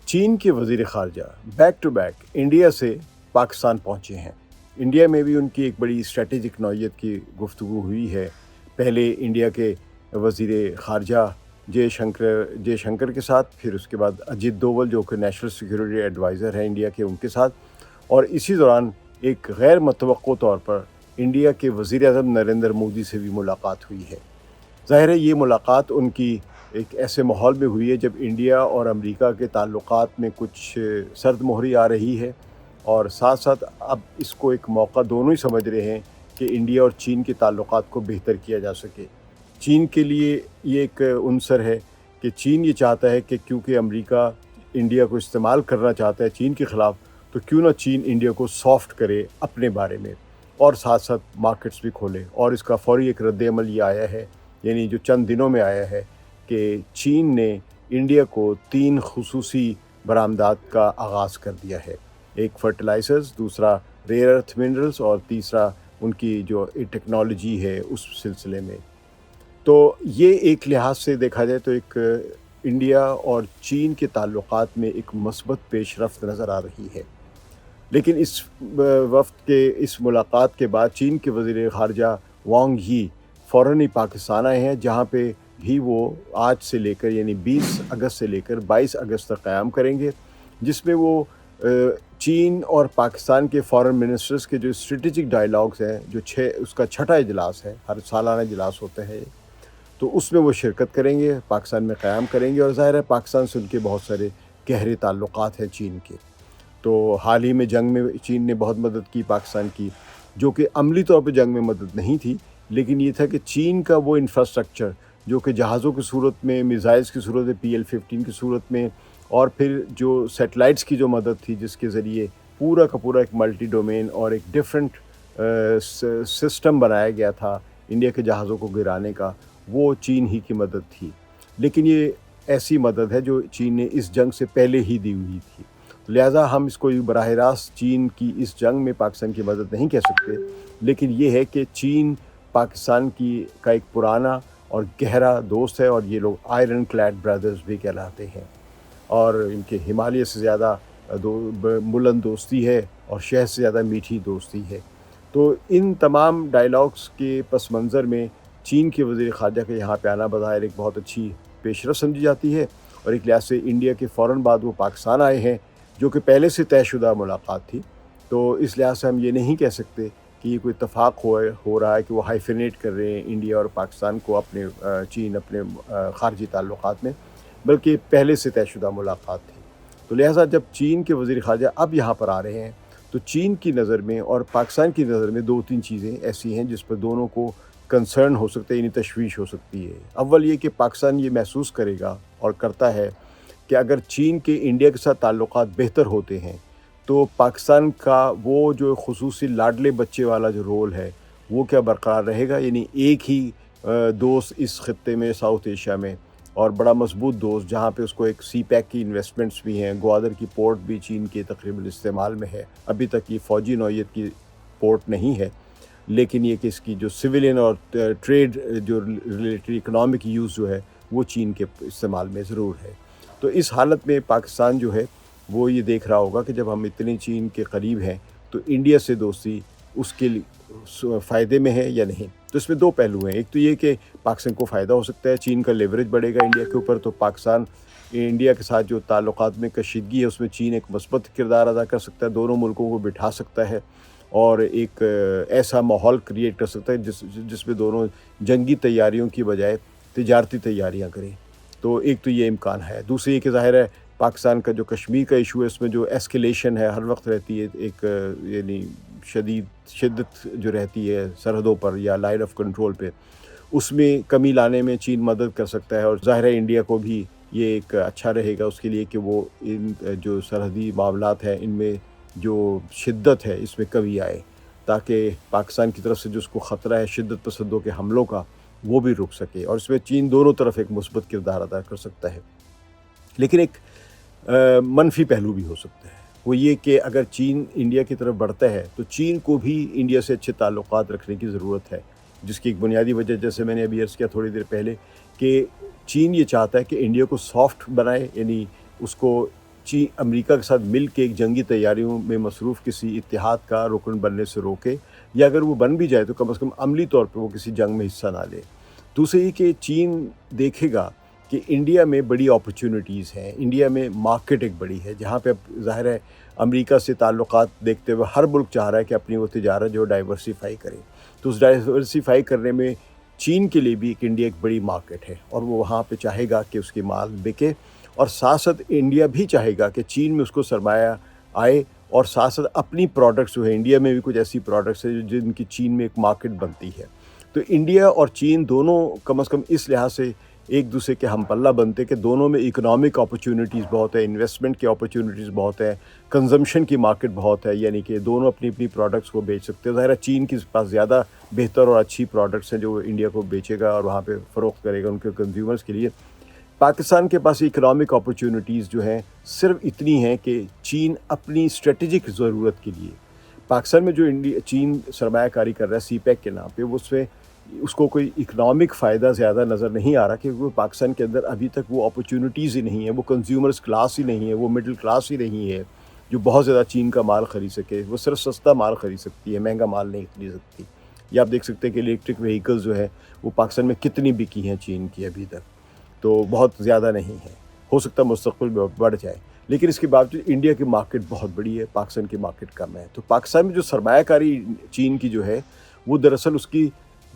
چین کے وزیر خارجہ بیک ٹو بیک انڈیا سے پاکستان پہنچے ہیں۔ انڈیا میں بھی ان کی ایک بڑی اسٹریٹجک نوعیت کی گفتگو ہوئی ہے۔ پہلے انڈیا کے وزیر خارجہ جے شنکر کے ساتھ، پھر اس کے بعد اجیت دوول جو کہ نیشنل سیکیورٹی ایڈوائزر ہیں انڈیا کے، ان کے ساتھ، اور اسی دوران ایک غیر متوقع طور پر انڈیا کے وزیر اعظم نریندر مودی سے بھی ملاقات ہوئی ہے۔ ظاہر ہے یہ ملاقات ان کی ایک ایسے ماحول میں ہوئی ہے جب انڈیا اور امریکہ کے تعلقات میں کچھ سرد مہری آ رہی ہے، اور ساتھ ساتھ اب اس کو ایک موقع دونوں ہی سمجھ رہے ہیں کہ انڈیا اور چین کے تعلقات کو بہتر کیا جا سکے۔ چین کے لیے یہ ایک عنصر ہے کہ چین یہ چاہتا ہے کہ کیونکہ امریکہ انڈیا کو استعمال کرنا چاہتا ہے چین کے خلاف، تو کیوں نہ چین انڈیا کو سافٹ کرے اپنے بارے میں، اور ساتھ ساتھ مارکیٹس بھی کھولے۔ اور اس کا فوری ایک رد عمل یہ آیا ہے، یعنی جو چند دنوں میں آیا ہے، کہ چین نے انڈیا کو 3 خصوصی برآمدات کا آغاز کر دیا ہے۔ ایک فرٹیلائزرز، دوسرا ریئر ارتھ منرلز، اور تیسرا ان کی جو ٹیکنالوجی ہے اس سلسلے میں۔ تو یہ ایک لحاظ سے دیکھا جائے تو ایک انڈیا اور چین کے تعلقات میں ایک مثبت پیش رفت نظر آ رہی ہے۔ لیکن اس وقت کے اس ملاقات کے بعد چین کے وزیر خارجہ وانگ یی فوراً ہی پاکستان آئے ہیں، جہاں پہ بھی وہ آج سے لے کر یعنی 20 اگست سے لے کر 22 اگست تک قیام کریں گے، جس میں وہ چین اور پاکستان کے فارن منسٹرز کے جو اسٹریٹجک ڈائیلاگز ہیں، جو اس کا 6واں اجلاس ہے، ہر سالانہ اجلاس ہوتا ہے، تو اس میں وہ شرکت کریں گے، پاکستان میں قیام کریں گے۔ اور ظاہر ہے پاکستان سے ان کے بہت سارے گہرے تعلقات ہیں چین کے۔ تو حال ہی میں جنگ میں چین نے بہت مدد کی پاکستان کی، جو کہ عملی طور پہ جنگ میں مدد نہیں تھی، لیکن یہ تھا کہ چین کا وہ انفراسٹرکچر جو کہ جہازوں کی صورت میں، میزائلز کی صورت میں، PL-15 کی صورت میں، اور پھر جو سیٹلائٹس کی جو مدد تھی، جس کے ذریعے پورا کا پورا ایک ملٹی ڈومین اور ایک ڈیفرنٹ سسٹم بنایا گیا تھا انڈیا کے جہازوں کو گرانے کا، وہ چین ہی کی مدد تھی۔ لیکن یہ ایسی مدد ہے جو چین نے اس جنگ سے پہلے ہی دی ہوئی تھی، لہٰذا ہم اس کو براہ راست چین کی اس جنگ میں پاکستان کی مدد نہیں کہہ سکتے، لیکن یہ ہے کہ چین پاکستان کا ایک پرانا اور گہرا دوست ہے، اور یہ لوگ آئرن کلیڈ برادرز بھی کہلاتے ہیں، اور ان کے ہمالیہ سے زیادہ بلند دوستی ہے اور شہد سے زیادہ میٹھی دوستی ہے۔ تو ان تمام ڈائیلاگس کے پس منظر میں چین کے وزیر خارجہ کا یہاں پہ آنا بظاہر ایک بہت اچھی پیش رفت سمجھی جاتی ہے، اور ایک لحاظ سے انڈیا کے فوراً بعد وہ پاکستان آئے ہیں، جو کہ پہلے سے طے شدہ ملاقات تھی۔ تو اس لحاظ سے ہم یہ نہیں کہہ سکتے کہ یہ کوئی اتفاق ہو رہا ہے کہ وہ ہائفینیٹ کر رہے ہیں انڈیا اور پاکستان کو چین اپنے خارجی تعلقات میں، بلکہ پہلے سے طے شدہ ملاقات تھی۔ تو لہٰذا جب چین کے وزیر خارجہ اب یہاں پر آ رہے ہیں، تو چین کی نظر میں اور پاکستان کی نظر میں 2-3 چیزیں ایسی ہیں جس پر دونوں کو کنسرن ہو سکتے ہیں، یعنی تشویش ہو سکتی ہے۔ اول یہ کہ پاکستان یہ محسوس کرے گا اور کرتا ہے کہ اگر چین کے انڈیا کے ساتھ تعلقات بہتر ہوتے ہیں، تو پاکستان کا وہ جو خصوصی لاڈلے بچے والا جو رول ہے وہ کیا برقرار رہے گا، یعنی ایک ہی دوست اس خطے میں، ساؤتھ ایشیا میں، اور بڑا مضبوط دوست، جہاں پہ اس کو ایک سی پیک کی انویسٹمنٹس بھی ہیں، گوادر کی پورٹ بھی چین کے تقریباً استعمال میں ہے، ابھی تک یہ فوجی نوعیت کی پورٹ نہیں ہے، لیکن یہ کہ اس کی جو سویلین اور ٹریڈ جو ریلیٹڈ اکنامک یوز جو ہے وہ چین کے استعمال میں ضرور ہے۔ تو اس حالت میں پاکستان جو ہے وہ یہ دیکھ رہا ہوگا کہ جب ہم اتنے چین کے قریب ہیں تو انڈیا سے دوستی اس کے فائدے میں ہے یا نہیں۔ تو اس میں 2 پہلو ہیں، ایک تو یہ کہ پاکستان کو فائدہ ہو سکتا ہے، چین کا لیوریج بڑھے گا انڈیا کے اوپر، تو پاکستان انڈیا کے ساتھ جو تعلقات میں کشیدگی ہے اس میں چین ایک مثبت کردار ادا کر سکتا ہے، دونوں ملکوں کو بٹھا سکتا ہے، اور ایک ایسا ماحول کریٹ کر سکتا ہے جس میں دونوں جنگی تیاریوں کی بجائے تجارتی تیاریاں کریں۔ تو ایک تو یہ امکان ہے۔ دوسری یہ کہ ظاہر ہے پاکستان کا جو کشمیر کا ایشو ہے، اس میں جو ایسکیلیشن ہے ہر وقت رہتی ہے، ایک یعنی شدت جو رہتی ہے سرحدوں پر یا لائن آف کنٹرول پہ، اس میں کمی لانے میں چین مدد کر سکتا ہے، اور ظاہر ہے انڈیا کو بھی یہ ایک اچھا رہے گا اس کے لیے کہ وہ ان جو سرحدی معاملات ہیں ان میں جو شدت ہے اس میں کمی آئے، تاکہ پاکستان کی طرف سے جو اس کو خطرہ ہے شدت پسندوں کے حملوں کا وہ بھی رک سکے، اور اس میں چین دونوں طرف ایک مثبت کردار ادا کر سکتا ہے۔ لیکن ایک منفی پہلو بھی ہو سکتا ہے، وہ یہ کہ اگر چین انڈیا کی طرف بڑھتا ہے تو چین کو بھی انڈیا سے اچھے تعلقات رکھنے کی ضرورت ہے، جس کی ایک بنیادی وجہ جیسے میں نے ابھی عرض کیا تھوڑی دیر پہلے کہ چین یہ چاہتا ہے کہ انڈیا کو سافٹ بنائے، یعنی اس کو امریکہ کے ساتھ مل کے ایک جنگی تیاریوں میں مصروف کسی اتحاد کا رکن بننے سے روکے، یا اگر وہ بن بھی جائے تو کم از کم عملی طور پہ وہ کسی جنگ میں حصہ نہ لے۔ دوسرے یہ کہ چین دیکھے گا کہ انڈیا میں بڑی اپرچونیٹیز ہیں، انڈیا میں مارکیٹ ایک بڑی ہے، جہاں پہ اب ظاہر ہے امریکہ سے تعلقات دیکھتے ہوئے ہر ملک چاہ رہا ہے کہ اپنی وہ تجارت جو ڈائیورسیفائی کرے۔ تو اس ڈائیورسیفائی کرنے میں چین کے لیے بھی انڈیا ایک بڑی مارکیٹ ہے، اور وہ وہاں پہ چاہے گا کہ اس کی مال بکے، اور ساتھ ساتھ انڈیا بھی چاہے گا کہ چین میں اس کو سرمایہ آئے، اور ساتھ ساتھ اپنی پروڈکٹس جو ہے انڈیا میں بھی کچھ ایسی پروڈکٹس ہیں جن کی چین میں ایک مارکیٹ بنتی ہے۔ تو انڈیا اور چین دونوں کم از کم اس لحاظ سے ایک دوسرے کے ہم پلہ بنتے کہ دونوں میں اکنامک اپرچونیٹیز بہت ہے، انویسٹمنٹ کی اپرچونیٹیز بہت ہے، کنزمپشن کی مارکیٹ بہت ہے، یعنی کہ دونوں اپنی اپنی پروڈکٹس کو بیچ سکتے ہیں۔ ظاہر ہے چین کے پاس زیادہ بہتر اور اچھی پروڈکٹس ہیں جو وہ انڈیا کو بیچے گا اور وہاں پہ فروخت کرے گا ان کے کنزیومرز کے لیے۔ پاکستان کے پاس اکنامک اپرچونیٹیز جو ہیں صرف اتنی ہیں کہ چین اپنی اسٹریٹجک ضرورت کے لیے، پاکستان میں جو چین سرمایہ کاری کر رہا ہے سی پیک کے نام پہ، اس کو کوئی اکنامک فائدہ زیادہ نظر نہیں آ رہا، کیونکہ پاکستان کے اندر ابھی تک وہ اپرچونیٹیز ہی نہیں ہیں، وہ کنزیومرز کلاس ہی نہیں ہے، وہ مڈل کلاس ہی نہیں ہے جو بہت زیادہ چین کا مال خرید سکے۔ وہ صرف سستا مال خرید سکتی ہے، مہنگا مال نہیں خرید سکتی۔ یہ آپ دیکھ سکتے ہیں کہ الیکٹرک وہیکلز جو ہے وہ پاکستان میں کتنی بکی ہیں چین کی ابھی تک، تو بہت زیادہ نہیں ہے، ہو سکتا ہے مستقبل میں بڑھ جائے، لیکن اس کے باوجود انڈیا کی مارکیٹ بہت بڑی ہے، پاکستان کی مارکیٹ کم ہے۔ تو پاکستان میں جو سرمایہ کاری چین کی جو ہے وہ دراصل اس کی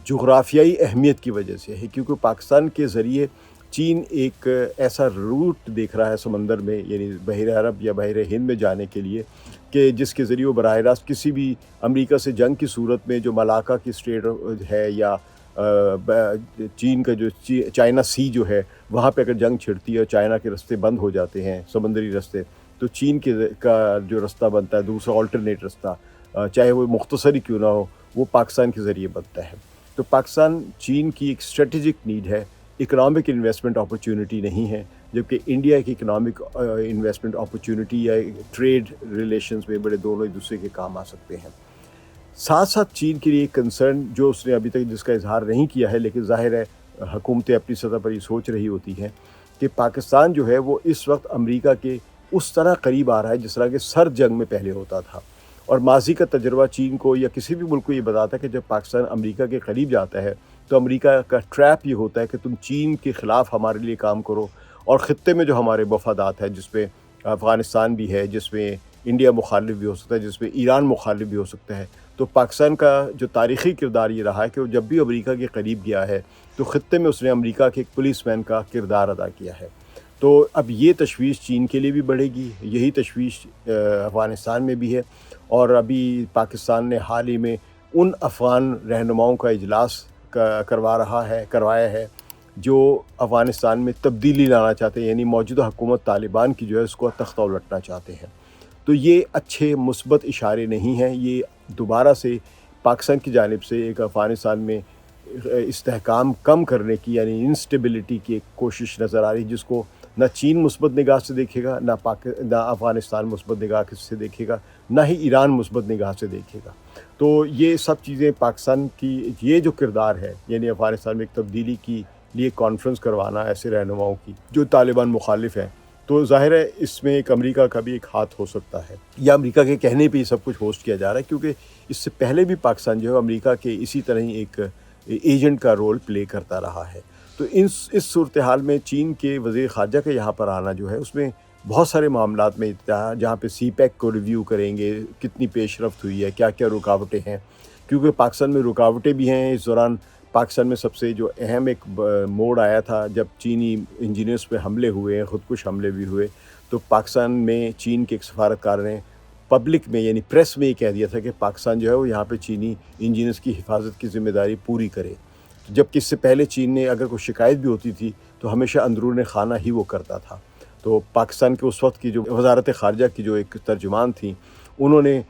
جغرافیائی اہمیت کی وجہ سے ہے، کیونکہ پاکستان کے ذریعے چین ایک ایسا روٹ دیکھ رہا ہے سمندر میں، یعنی بحیرہ عرب یا بحیرہ ہند میں جانے کے لیے، کہ جس کے ذریعے وہ براہ راست کسی بھی امریکہ سے جنگ کی صورت میں جو ملاکا کی اسٹریٹ ہے یا چین کا جو چائنا سی جو ہے وہاں پہ اگر جنگ چھڑتی ہے اور چائنا کے رستے بند ہو جاتے ہیں سمندری رستے، تو چین کا جو رستہ بنتا ہے دوسرا آلٹرنیٹ رستہ، چاہے وہ مختصر ہی کیوں نہ ہو، وہ پاکستان کے ذریعے بنتا ہے۔ تو پاکستان چین کی ایک اسٹریٹجک نیڈ ہے، اکنامک انویسٹمنٹ اپرچونٹی نہیں ہے، جبکہ انڈیا کی اکنامک انویسٹمنٹ اپرچونٹی یا ٹریڈ ریلیشنز میں بڑے دونوں ایک دوسرے کے کام آ سکتے ہیں۔ ساتھ ساتھ چین کے لیے ایک کنسرن جو اس نے ابھی تک جس کا اظہار نہیں کیا ہے، لیکن ظاہر ہے حکومتیں اپنی سطح پر یہ سوچ رہی ہوتی ہیں کہ پاکستان جو ہے وہ اس وقت امریکہ کے اس طرح قریب آ رہا ہے جس طرح کہ سرد جنگ میں پہلے ہوتا تھا، اور ماضی کا تجربہ چین کو یا کسی بھی ملک کو یہ بتاتا ہے کہ جب پاکستان امریکہ کے قریب جاتا ہے تو امریکہ کا ٹریپ یہ ہوتا ہے کہ تم چین کے خلاف ہمارے لیے کام کرو، اور خطے میں جو ہمارے مفادات ہیں، جس میں افغانستان بھی ہے، جس میں انڈیا مخالف بھی ہو سکتا ہے، جس میں ایران مخالف بھی ہو سکتا ہے، تو پاکستان کا جو تاریخی کردار یہ رہا ہے کہ وہ جب بھی امریکہ کے قریب گیا ہے تو خطے میں اس نے امریکہ کے ایک پولیس مین کا کردار ادا کیا ہے۔ تو اب یہ تشویش چین کے لیے بھی بڑھے گی، یہی تشویش افغانستان میں بھی ہے، اور ابھی پاکستان نے حال ہی میں ان افغان رہنماؤں کا اجلاس کروایا ہے جو افغانستان میں تبدیلی لانا چاہتے ہیں، یعنی موجودہ حکومت طالبان کی جو ہے اس کو تختہ الٹنا چاہتے ہیں۔ تو یہ اچھے مثبت اشارے نہیں ہیں، یہ دوبارہ سے پاکستان کی جانب سے ایک افغانستان میں استحکام کم کرنے کی، یعنی انسٹیبلٹی کی ایک کوشش نظر آ رہی، جس کو نہ چین مثبت نگاہ سے دیکھے گا، نہ افغانستان مثبت نگاہ سے دیکھے گا، نہ ہی ایران مثبت نگاہ سے دیکھے گا۔ تو یہ سب چیزیں پاکستان کی یہ جو کردار ہے، یعنی افغانستان میں ایک تبدیلی کی لیے کانفرنس کروانا ایسے رہنماؤں کی جو طالبان مخالف ہیں، تو ظاہر ہے اس میں ایک امریکہ کا بھی ایک ہاتھ ہو سکتا ہے، یا امریکہ کے کہنے پہ یہ سب کچھ ہوسٹ کیا جا رہا ہے، کیونکہ اس سے پہلے بھی پاکستان جو ہے امریکہ کے اسی طرح ہی ایک ایجنٹ کا رول پلے کرتا رہا ہے۔ تو اس صورتحال میں چین کے وزیر خارجہ کا یہاں پر آنا جو ہے اس میں بہت سارے معاملات میں جہاں پہ سی پیک کو ریویو کریں گے، کتنی پیش رفت ہوئی ہے، کیا کیا رکاوٹیں ہیں، کیونکہ پاکستان میں رکاوٹیں بھی ہیں۔ اس دوران پاکستان میں سب سے جو اہم ایک موڑ آیا تھا جب چینی انجینئرز پہ حملے ہوئے، خودکش حملے بھی ہوئے، تو پاکستان میں چین کے ایک سفارتکار نے پبلک میں یعنی پریس میں یہ کہہ دیا تھا کہ پاکستان جو ہے وہ یہاں پہ چینی انجینئرز کی حفاظت کی ذمہ داری پوری کرے، جبکہ اس سے پہلے چین نے اگر کوئی شکایت بھی ہوتی تھی تو ہمیشہ اندرون خانہ ہی وہ کرتا تھا۔ تو پاکستان کے اس وقت کی جو وزارت خارجہ کی جو ایک ترجمان تھیں، انہوں نے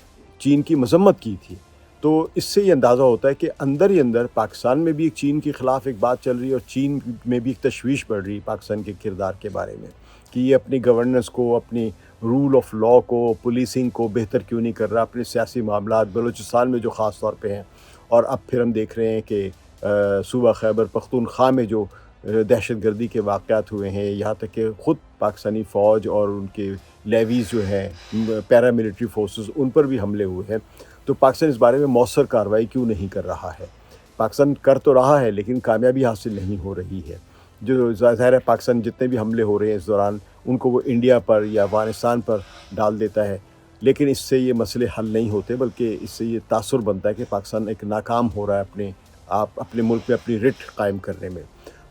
چین کی مذمت کی تھی۔ تو اس سے یہ اندازہ ہوتا ہے کہ اندر ہی اندر پاکستان میں بھی ایک چین کے خلاف ایک بات چل رہی ہے، اور چین میں بھی ایک تشویش بڑھ رہی ہے پاکستان کے کردار کے بارے میں، کہ یہ اپنی گورننس کو، اپنی رول آف لا کو، پولیسنگ کو بہتر کیوں نہیں کر رہا، اپنے سیاسی معاملات بلوچستان میں جو خاص طور پہ ہیں، اور اب پھر ہم دیکھ رہے ہیں کہ صوبہ خیبر پختونخوا میں جو دہشت گردی کے واقعات ہوئے ہیں، یہاں تک کہ خود پاکستانی فوج اور ان کے لیویز جو ہیں پیرا ملٹری فورسز ان پر بھی حملے ہوئے ہیں، تو پاکستان اس بارے میں مؤثر کارروائی کیوں نہیں کر رہا ہے؟ پاکستان کر تو رہا ہے لیکن کامیابی حاصل نہیں ہو رہی ہے۔ جو ظاہر ہے پاکستان جتنے بھی حملے ہو رہے ہیں اس دوران ان کو وہ انڈیا پر یا افغانستان پر ڈال دیتا ہے، لیکن اس سے یہ مسئلے حل نہیں ہوتے، بلکہ اس سے یہ تاثر بنتا ہے کہ پاکستان ایک ناکام ہو رہا ہے اپنے ملک میں اپنی رٹ قائم کرنے میں۔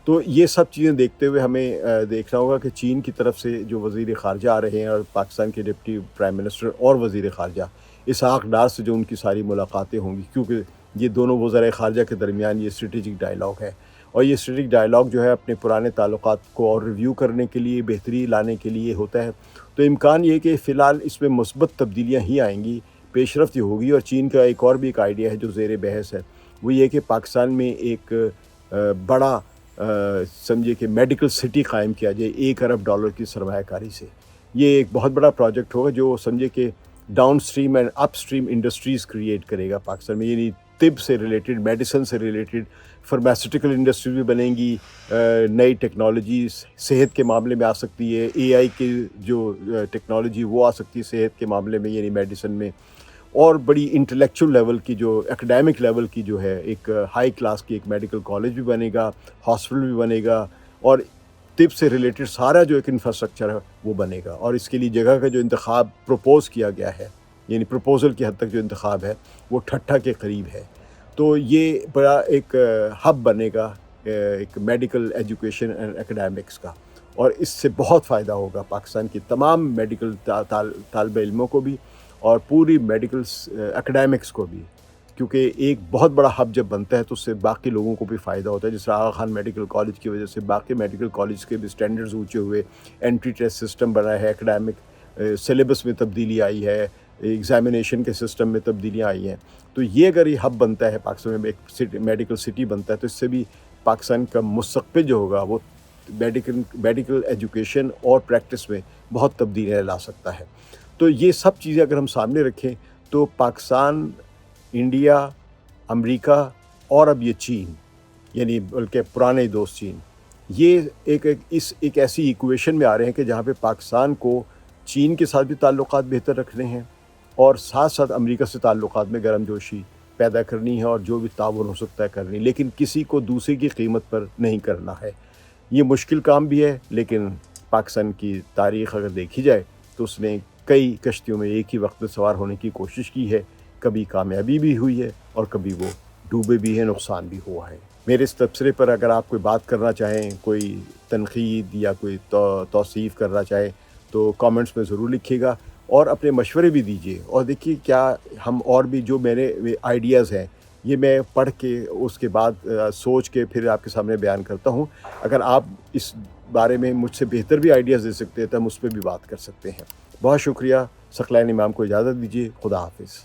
تو یہ سب چیزیں دیکھتے ہوئے ہمیں دیکھنا ہوگا کہ چین کی طرف سے جو وزیر خارجہ آ رہے ہیں اور پاکستان کے ڈپٹی پرائم منسٹر اور وزیر خارجہ اسحاق ڈار سے جو ان کی ساری ملاقاتیں ہوں گی، کیونکہ یہ دونوں وزرائے خارجہ کے درمیان یہ اسٹریٹجک ڈائلاگ ہے، اور یہ اسٹریٹجک ڈائلاگ جو ہے اپنے پرانے تعلقات کو اور ریویو کرنے کے لیے، بہتری لانے کے لیے ہوتا ہے۔ تو امکان یہ کہ فی الحال اس میں مثبت تبدیلیاں ہی آئیں گی، پیش رفت ہی ہوگی۔ اور چین کا ایک آئیڈیا ہے جو زیر بحث ہے، وہ یہ کہ پاکستان میں ایک بڑا سمجھے کہ میڈیکل سٹی قائم کیا جائے $1 ارب کی سرمایہ کاری سے۔ یہ ایک بہت بڑا پروجیکٹ ہوگا جو سمجھے کہ down stream and up stream industries create کرے گا پاکستان میں، یعنی طب سے ریلیٹڈ، میڈیسن سے ریلیٹڈ، فارماسیوٹیکل انڈسٹری بھی بنیں گی، نئی ٹیکنالوجیز صحت کے معاملے میں آ سکتی ہے، AI کی جو ٹیکنالوجی وہ آ سکتی ہے صحت کے معاملے میں یعنی میڈیسن میں، اور بڑی انٹلیکچول لیول کی جو اکیڈیمک لیول کی جو ہے ایک ہائی کلاس کی ایک میڈیکل کالج بھی بنے گا، ہاسپٹل بھی بنے گا، اور طب سے ریلیٹڈ سارا جو ایک انفراسٹرکچر ہے وہ بنے گا۔ اور اس کے لیے جگہ کا جو انتخاب پروپوز کیا گیا ہے، یعنی پروپوزل کی حد تک جو انتخاب ہے وہ ٹھٹھا کے قریب ہے۔ تو یہ بڑا ایک ہب بنے گا ایک میڈیکل ایجوکیشن اینڈ اکیڈیمکس کا، اور اس سے بہت فائدہ ہوگا پاکستان کی تمام میڈیکل طالب علموں کو بھی اور پوری میڈیکل اکیڈیمکس کو بھی، کیونکہ ایک بہت بڑا ہب جب بنتا ہے تو اس سے باقی لوگوں کو بھی فائدہ ہوتا ہے۔ جس طرح آغا خان میڈیکل کالج کی وجہ سے باقی میڈیکل کالج کے بھی سٹینڈرڈز اونچے ہوئے، انٹری ٹیسٹ سسٹم بنا ہے، اکیڈیمک سلیبس میں تبدیلی آئی ہے، ایگزامینیشن کے سسٹم میں تبدیلیاں آئی ہیں۔ تو یہ اگر یہ ہب بنتا ہے پاکستان میں، ایک میڈیکل سٹی بنتا ہے، تو اس سے بھی پاکستان کا مستقبل جو ہوگا وہ میڈیکل ایجوکیشن اور پریکٹس میں بہت تبدیلیاں لا سکتا ہے۔ تو یہ سب چیزیں اگر ہم سامنے رکھیں تو پاکستان، انڈیا، امریکہ اور اب یہ چین، یعنی بلکہ پرانے دوست چین، یہ ایک ایسی ایکویشن میں آ رہے ہیں کہ جہاں پہ پاکستان کو چین کے ساتھ بھی تعلقات بہتر رکھنے ہیں اور ساتھ ساتھ امریکہ سے تعلقات میں گرم جوشی پیدا کرنی ہے اور جو بھی تعاون ہو سکتا ہے کرنی، لیکن کسی کو دوسرے کی قیمت پر نہیں کرنا ہے۔ یہ مشکل کام بھی ہے، لیکن پاکستان کی تاریخ اگر دیکھی جائے تو اس نے کئی کشتیوں میں ایک ہی وقت میں سوار ہونے کی کوشش کی ہے، کبھی کامیابی بھی ہوئی ہے اور کبھی وہ ڈوبے بھی ہیں، نقصان بھی ہوا ہے۔ میرے اس تبصرے پر اگر آپ کوئی بات کرنا چاہیں، کوئی تنقید یا کوئی توصیف کرنا چاہیں تو کامنٹس میں ضرور لکھیے گا، اور اپنے مشورے بھی دیجیے، اور دیکھیے کیا ہم اور بھی جو میرے آئیڈیاز ہیں یہ میں پڑھ کے اس کے بعد سوچ کے پھر آپ کے سامنے بیان کرتا ہوں۔ اگر آپ اس بارے میں مجھ سے بہتر بھی آئیڈیاز دے سکتے ہیں تو ہم اس پہ بھی بات کر سکتے ہیں۔ بہت شکریہ۔ ثقلین امام کو اجازت دیجیے۔ خدا حافظ۔